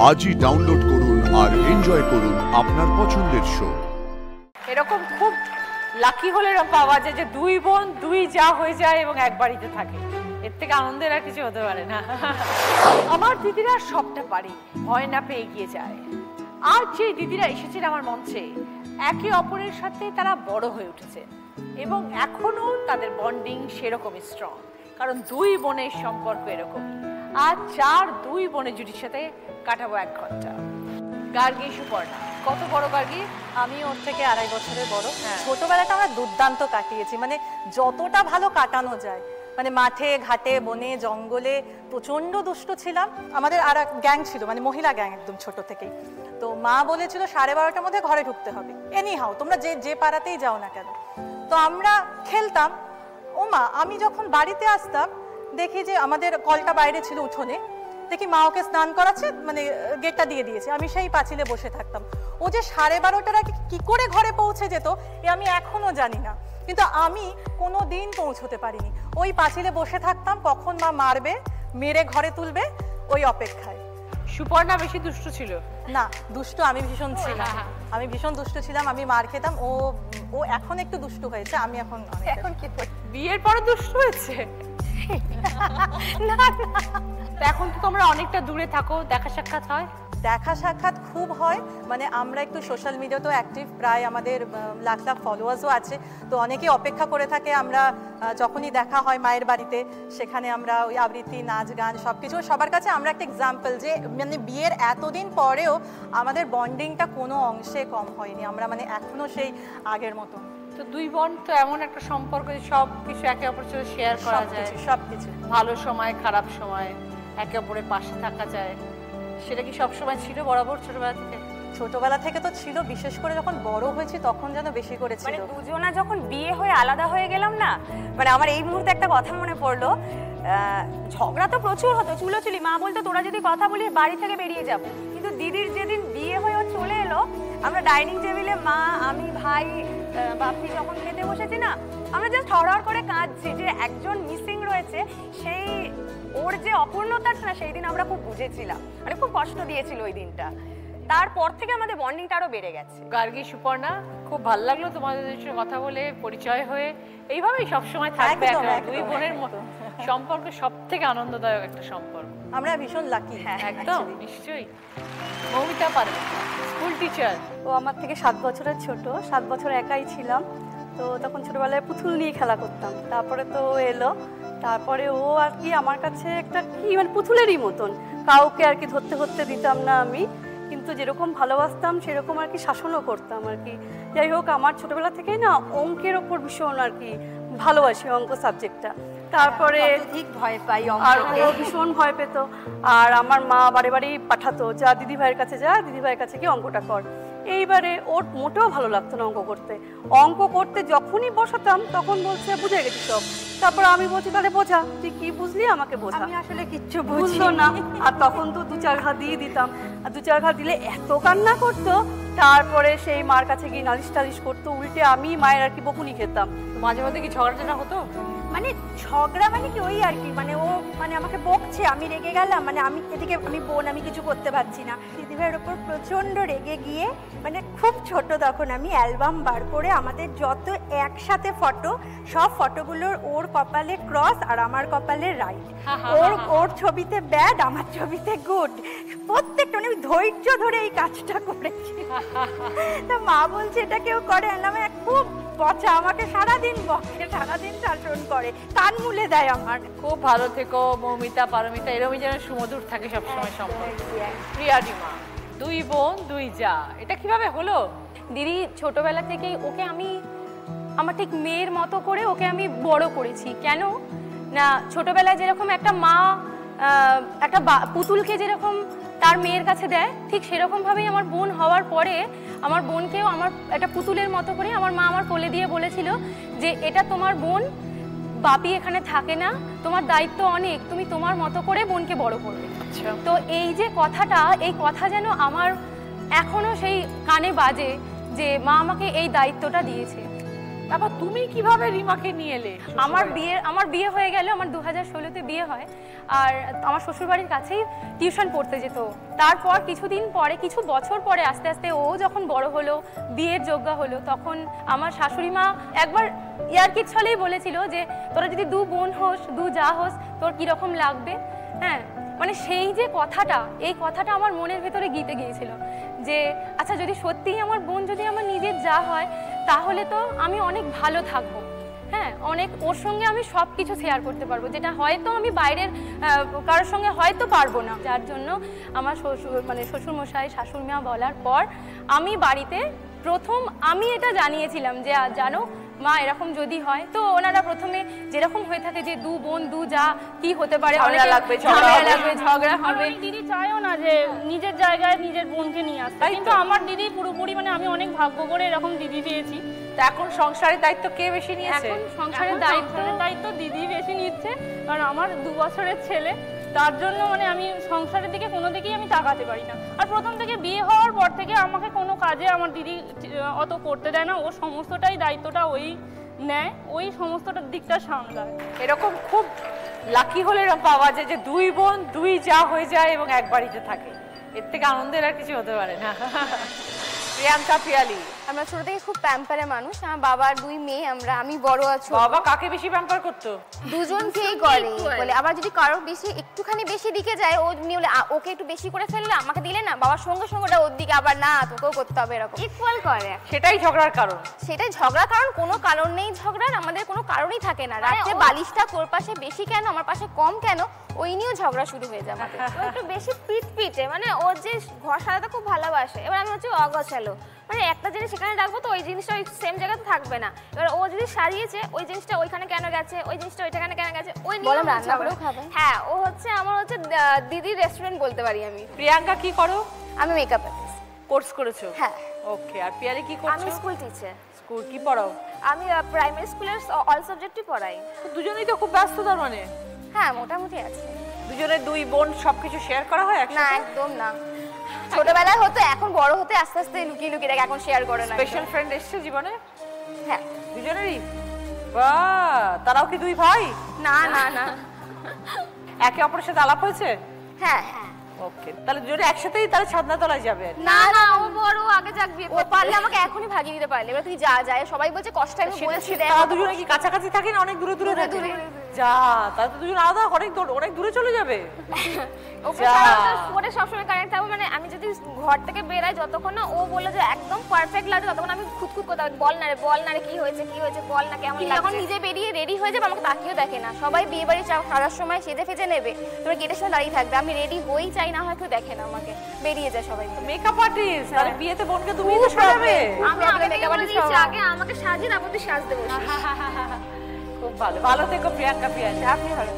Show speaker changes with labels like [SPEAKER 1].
[SPEAKER 1] আজই ডাউনলোড করুন আর এনজয় করুন আপনার পছন্দের শো।
[SPEAKER 2] এরকম খুব লাকি হলে পাওয়া যায় যে দুই বোন দুই যা হয়ে যায় এবং এক বাড়িতে থাকে, এর থেকে আনন্দের আর কিছু হতে পারে না। আমার দিদিরা সবটা পারি, ভয় না পেয়ে এগিয়ে যায়। আর যে দিদিরা এসেছেন আমার মঞ্চে, একে অপরের সাথে তারা বড় হয়ে উঠেছে এবং এখনো তাদের বন্ডিং সেরকমই স্ট্রং, কারণ দুই বোনের সম্পর্ক এরকমই। আর দুই বোনের জুটির সাথে কাটাবো 1 ঘন্টা। গার্গী, সুপর্ণা, কত বড় গার্গী?
[SPEAKER 3] আমি ওর থেকে 2.5 বছরের বড়। ছোটবেলাটা আমরা দুর্দান্ত কাটিয়েছি, মানে যতটা ভালো কাটানো যায়, মানে মাঠে ঘাটে বনে জঙ্গলে প্রচন্ড দুষ্ট ছিলাম। আমাদের আর এক গ্যাং ছিল, মানে মহিলা গ্যাং, একদম ছোট থেকেই। তো মা বলেছিল 12:30টার মধ্যে ঘরে ঢুকতে হবে, এনি হাও তোমরা যে পাড়াতেই যাও না কেন। তো আমরা খেলতাম। ও মা, আমি যখন বাড়িতে আসতাম দেখি যে আমাদের কলটা বাইরে ছিল উঠোনে, দেখি মা ওকে স্নান করাচ্ছে, মানে গেটটা দিয়ে দিয়েছে, আমি সেই পাঁচিলে বসে থাকতাম। ও যে 12:30টার আগে কি করে ঘরে পৌঁছে যেত এ আমি এখনো জানি না, কিন্তু আমি কোনো দিন পৌঁছতে পারিনি। ওই পাঁচিলে বসে থাকতাম, কখন মা মারবে, মেরে ঘরে তুলবে, ওই অপেক্ষায়।
[SPEAKER 2] সুপর্ণা বেশি দুষ্ট ছিল
[SPEAKER 3] না? দুষ্ট আমি ভীষণ ছিলাম, আমি ভীষণ দুষ্ট ছিলাম, আমি মার খেতাম। ও এখন একটু দুষ্টু হয়েছে, আমি এখন
[SPEAKER 2] কি বিয়ের পরে দুষ্টু হয়েছে?
[SPEAKER 3] না না,
[SPEAKER 2] এখন তো তোমরা অনেকটা দূরে থাকো, দেখা সাক্ষাৎ হয়?
[SPEAKER 3] দেখা সাক্ষাৎ খুব হয়, মানে আমরা একটু সোশ্যাল মিডিয়াতেও অ্যাক্টিভ, প্রায় আমাদের লাখ লাখ ফলোয়ার্সও আছে। তো অনেকেই অপেক্ষা করে থাকে, আমরা যখনই দেখা হয় মায়ের বাড়িতে, সেখানে আমরা ওই আবৃত্তি, নাচ গান সব কিছু। সবার কাছে আমরা একটা এক্সাম্পল যে মানে বিয়ের এতদিন পরেও আমাদের বন্ডিংটা কোনো অংশে কম হয়নি, আমরা মানে এখনো সেই আগের মতো।
[SPEAKER 2] তো দুই বোন তো এমন একটা সম্পর্ক যে সব কিছু একে অপরের সাথে শেয়ার করা যায়,
[SPEAKER 3] সবকিছু,
[SPEAKER 2] ভালো সময় খারাপ সময় একে অপরের পাশে থাকা যায়। সেটা কি সব সময় ছিল বরাবর ছোটবেলা থেকে?
[SPEAKER 3] ছোটবেলা থেকে তো ছিল, বিশেষ করে যখন বড় হয়েছি তখন যেন বেশি করে ছিল।
[SPEAKER 4] মানে দুজনা যখন বিয়ে হয়ে আলাদা হয়ে গেলাম না, মানে আমার এই মুহূর্তে একটা কথা মনে পড়লো। ঝগড়া তো প্রচুর হতো, চুলোচুলি। মা বলতো তোরা যদি কথা বলিস বাড়ি থেকে বেরিয়ে যাব। কিন্তু দিদির যেদিন বিয়ে হয়ে ও চলে এলো, আমরা ডাইনিং টেবিলে মা, আমি, ভাই, বাপি যখন খেতে বসেছি না, আমরা জাস্ট হড়হড় করে কাঁদছি যে একজন মিসিং রয়েছে। সেই ওর যে অপূর্ণতাটা না, সেই দিন আমরা খুব বুঝেছিলাম, মানে খুব কষ্ট দিয়েছিল ওই দিনটা। তারপর থেকে আমাদের বন্ডিংটা আরো বেড়ে গেছে।
[SPEAKER 2] গার্গী, সুপর্ণা, খুব ভালো লাগলো তোমাদের সাথে কথা বলে, পরিচয় হয়ে। এইভাবেই সবসময় থাকবে দুই বোনের সম্পর্ক, সব থেকে আনন্দদায়ক একটা সম্পর্ক।
[SPEAKER 3] আমরা ভীষণ লাকি।
[SPEAKER 2] একদম নিশ্চয়ই। মৌমিতা পারে, স্কুল টিচার।
[SPEAKER 5] ও আমার থেকে 7 বছরের ছোট। 7 বছর একাই ছিলাম, তো তখন ছোটবেলায় পুতুল নিয়ে খেলা করতাম। তারপরে তো ও এলো, তারপরে ও আর কি আমার কাছে একটা কি মানে পুতুলেরই মতন, কাউকে আর কি ধরতে ধরতে দিতাম না আমি, কিন্তু যেরকম ভালোবাসতাম সেরকম আর কি শাসনও করতাম আর কি। যাই হোক, আমার ছোটবেলা থেকেই না অঙ্কের ওপর ভীষণ আর কি ভালোবাসি, অঙ্ক সাবজেক্টটা। তারপরে
[SPEAKER 4] ঠিক ভয় পাই,
[SPEAKER 5] আর ও ভীষণ ভয় পেত। আর আমার মা বারে বারেই পাঠাতো, যা দিদি ভাইয়ের কাছে যা, দিদি ভাইয়ের কাছে গিয়ে অঙ্কটা কর। এইবারে ওর মোটেও ভালো লাগতো না অঙ্ক করতে। অঙ্ক করতে যখনই বসাতাম তখন বলছে বুঝে গেছি সব। তারপর আমি বলছি তাহলে বোঝা, তুই কি বুঝলি আমাকে বোঝা।
[SPEAKER 4] আমি আসলে কিচ্ছু
[SPEAKER 5] বুঝলো না। আর তখন তো 2-4 ঘা দিয়ে দিতাম, আর 2-4 ঘা দিলে এত কান্না করতো। তারপরে সেই মার কাছে গিয়ে নালিশ টালিশ করতো, উল্টে আমি মায়ের আর কি বকুনি খেতাম।
[SPEAKER 2] মাঝে মাঝে কি ঝগড়া হতো?
[SPEAKER 4] মানে ঝগড়া মানে কি, ওই আর কি, মানে ও মানে আমাকে বকছে, আমি রেগে গেলাম, মানে আমি এদিকে আমি বোন, আমি কিছু করতে পারছি না। দিদিভাইয়ের ওপর প্রচণ্ড রেগে গিয়ে, মানে খুব ছোট তখন, আমি অ্যালবাম বার করে আমাদের যত একসাথে ফটো, সব ফটোগুলোর ওর কপালে ক্রস আর আমার কপালে রাইট, ওর ছবিতে ব্যাড, আমার ছবিতে গুড, প্রত্যেকটা মানে ধৈর্য ধরে এই কাজটা করেছি। তা মা বলছে এটা কেউ করে না, আমি খুব পচা, আমাকে সারাদিন বকে, সারাদিন শাসন করে, কান মুলে দেয় আমার।
[SPEAKER 2] খুব ভালো থেকো মৌমিতা, পারমিতা, এরকমই যেন সুমধুর থাকে সবসময় সম্পর্ক। প্রিয়াডিমা, দুই বোন দুই যা, এটা কিভাবে হলো?
[SPEAKER 5] দিদি ছোটবেলা থেকেই ওকে আমি আমার ঠিক মেয়ের মতো করে ওকে আমি বড় করেছি। কেন না, ছোটবেলায় যেরকম একটা মা একটা পুতুলকে যেরকম তার মেয়ের কাছে দেয়, ঠিক সেরকমভাবেই আমার বোন হওয়ার পরে আমার বোনকেও আমার একটা পুতুলের মতো করে আমার মা আমার কোলে দিয়ে বলেছিল যে এটা তোমার বোন, বাপি এখানে থাকে না, তোমার দায়িত্ব অনেক, তুমি তোমার মতো করে বোনকে বড় করবে। তো এই যে কথাটা, এই কথা যেন আমার এখনো সেই কানে বাজে যে মা আমাকে এই দায়িত্বটা দিয়েছে।
[SPEAKER 2] তারপর তুমি কিভাবে রিমাকে নিয়ে এলে?
[SPEAKER 5] আমার বিয়ে হয়ে গেল, আমার 2016-তে বিয়ে হয়। আর আমার শ্বশুরবাড়ির কাছেই টিউশন পড়তে যেত। তারপর কিছুদিন পরে, কিছু বছর পরে আস্তে আস্তে ও যখন বড় হলো, বিয়ের যোগ্য হলো, তখন আমার শাশুড়ি মা একবার ইয়ার্কির ছলেই বলেছিল যে তোরা যদি 2 বোন হোস, 2 যা হোস, তোর কীরকম লাগবে। হ্যাঁ, মানে সেই যে কথাটা, এই কথাটা আমার মনের ভেতরে গিতে গিয়েছিল যে আচ্ছা, যদি সত্যিই আমার বোন যদি আমার নিজের যা হয়, তাহলে তো আমি অনেক ভালো থাকবো। হ্যাঁ, অনেক ওর সঙ্গে আমি সব কিছু শেয়ার করতে পারবো, যেটা হয়তো আমি বাইরের কারোর সঙ্গে হয়তো পারবো না। যার জন্য আমার শ্বশুরমশাই, শাশুড়ি মা বলার পর আমি বাড়িতে প্রথম আমি এটা জানিয়েছিলাম যে জানো মা, এরকম যদি হয়, তো ওনারা প্রথমে যেরকম হয়ে থাকে যে 2 বোন 2 যা কি হতে পারে, ঝগড়া হবে।
[SPEAKER 6] দিদি চাইও না যে নিজের জায়গায় নিজের বোনকে নিয়ে আসতে, কিন্তু আমার দিদি পুরোপুরি, মানে আমি অনেক ভাগ্য করে এরকম দিদি পেয়েছি।
[SPEAKER 2] তা এখন সংসারের দায়িত্ব কে বেশি নিয়েছে?
[SPEAKER 6] এখন সংসারের দায়িত্ব দিদি বেশি নিচ্ছে, কারণ আমার 2 বছরের ছেলে, তার জন্য মানে আমি সংসারের দিকে কোনো দিকেই আমি তাকাতে পারি না। আর প্রথম থেকে বিয়ে হওয়ার পর থেকে আমাকে কোনো কাজে আমার দিদি অত করতে দেয় না, ও সমস্তটাই দায়িত্বটা ওই নেয়, ওই সমস্তটার দিকটা সামলায়।
[SPEAKER 2] এরকম খুব লাকি হলে এরকম পাওয়া যায় যে 2 বোন 2 যা হয়ে যায় এবং এক বাড়িতে থাকে। এর থেকে আনন্দের আর কিছু হতে পারে না। প্রিয়াঙ্কা, পিয়ালি,
[SPEAKER 7] আমরা ছোট থেকে খুব প্যাম্পারের মানুষ। আমার বাবার 2 মেয়ে, আমি বড় আছি।
[SPEAKER 2] বাবা কাকে বেশি প্যাম্পার করতো?
[SPEAKER 7] দুজনকেই করে বলে, আবার যদি কারো বেশি একটুখানি বেশি দিকে যায়, ও নিয়ে বলে ওকে একটু বেশি করে ফেললে আমাকে দিলে না, বাবার সঙ্গে সঙ্গে ওটা ওর দিকে আবার না তোকেও করতে হবে, এরকম ইকুয়াল করে।
[SPEAKER 2] সেটাই ঝগড়ার কারণ।
[SPEAKER 7] সেটাই ঝগড়ার কারণ, কোনো কারণ নেই ঝগড়ার, আমাদের কোনো কারণই থাকে না। রাতে বালিশটা তোর পাশে বেশি কেন, আমার পাশে কম কেন, ওই নিয়েও ঝগড়া শুরু হয়ে যায় আমাদের। ও একটু বেশি পিটপিটে, মানে ওর যে ঘর সাজাতে খুব ভালোবাসে। এবার আমি হচ্ছে অগোছালো, মানে একটা জিনিস সেখানে রাখবো তো ওই জিনিসটা ওই সেম জায়গাতে থাকবে না। এবার ও যদি সারিয়েছে, ওই জিনিসটা ওইখানে কেন গেছে, ওই জিনিসটা ওইখানে কেন গেছে, ওই নিয়ে রান্না করেও খাবে। হ্যাঁ, ও হচ্ছে আমার হচ্ছে দিদির রেস্টুরেন্ট বলতে পারি আমি।
[SPEAKER 2] প্রিয়াঙ্কা কি করো?
[SPEAKER 7] আমি মেকআপ আর্টিস্ট
[SPEAKER 2] কোর্স করেছো?
[SPEAKER 7] হ্যাঁ।
[SPEAKER 2] ওকে, আর পিয়ালি কি করছো?
[SPEAKER 7] আমি স্কুল টিচার।
[SPEAKER 2] স্কুল কি পড়াও?
[SPEAKER 7] আমি প্রাইমারি স্কুলের অল সাবজেক্টই পড়াই।
[SPEAKER 2] দুজনেই তো খুব ব্যস্ত তার মানে?
[SPEAKER 7] হ্যাঁ, মোটামুটি আছে।
[SPEAKER 2] দুজনের 2 বোন সবকিছু শেয়ার করা হয় একসাথে?
[SPEAKER 7] না, একদম না। ছোটবেলায় হতো, এখন বড় হতে আস্তে আস্তে লুকিয়ে লুকিয়ে দেখে, এখন শেয়ার করে না।
[SPEAKER 2] স্পেশাল ফ্রেন্ড এসেছে জীবনে?
[SPEAKER 7] হ্যাঁ,
[SPEAKER 2] দুজনেরই। বাহ, তারাও কি 2 ভাই?
[SPEAKER 7] না না না।
[SPEAKER 2] একে অপরের সাথে আলাপ হয়েছে?
[SPEAKER 7] হ্যাঁ হ্যাঁ।
[SPEAKER 2] ওকে, তাহলে দুজনে একসাথেই তাহলে ছাদনা তলায় যাবে?
[SPEAKER 7] না না, ও বড়, আগে যাক বিয়ে। ও পারলে আমাকে এখনই ভাগিয়ে দিতে পারলে। এবার তুই যা যায়, সবাই বলছে কষ্ট, আমি বলেছি দেখ।
[SPEAKER 2] তারা দুজনে কি কাছাকাছি থাকে না অনেক দূরে দূরে থাকে? যা, তাহলে তো দুজন আলাদা, অনেক দূরে চলে যাবে।
[SPEAKER 7] ওকে ফোনে সবসময় কানেক্ট থাকবো, মানে আমি যদি ঘর থেকে বেরাই, যতক্ষণ না ও বলে যে একদম পারফেক্ট লাগে, ততক্ষণ আমি খুঁতখুত করতে থাকি, বল না রে কি হয়েছে, বল না, কেমন লাগছে। যখন নিজে বেরিয়ে রেডি হয়ে যাবে, আমাকে তাকিয়েও দেখে না। সবাই বিয়ে বাড়ি সারার সময় সেজে ফেজে নেবে, তোর গেটের সামনে দাঁড়িয়ে থাকবে, আমি রেডি হই চাই না হয়, কেউ দেখে না আমাকে, বেরিয়ে যায় সবাই।
[SPEAKER 2] মেকআপ আর্টিস্ট, তাহলে বিয়েতে বোনকে তুমি তো সাজাবে?
[SPEAKER 7] আমি মেকআপ আর্টিস্ট, আগে আমাকে সাজিয়ে তারপর তুই সাজতে বসিস।
[SPEAKER 2] খুব ভালো, ভালো থেকো প্রিয়াঙ্কা, পিয়ালি।
[SPEAKER 7] আপনি ভালো।